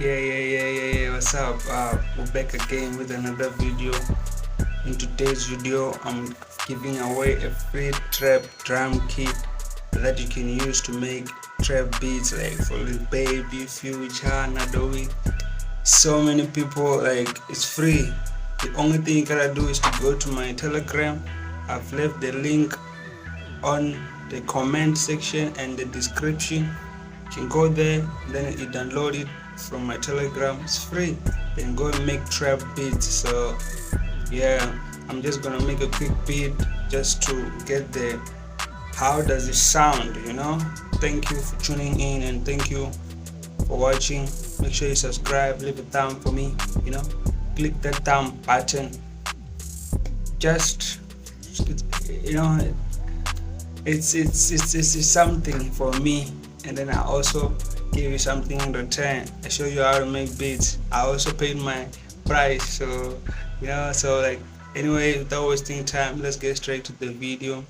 Yeah. What's up? We're back again with another video. In today's video, I'm giving away a free trap drum kit that you can use to make trap beats like for Lil Baby, Future, Nadowi. So many people, like, it's free. The only thing you gotta do is to go to my Telegram. I've left the link on the comment section and the description. You can go there, then you download it from my Telegram. It's free. Then go and make trap beats. So yeah, I'm just gonna make a quick beat just to get the how does it sound, Thank you for tuning in and thank you for watching. Make sure you subscribe, leave a thumb for me, click that thumb button. Just it's something for me, and then I also give you something in return. I show you how to make beats. I also paid my price, so like, anyway, without wasting time, let's get straight to the video.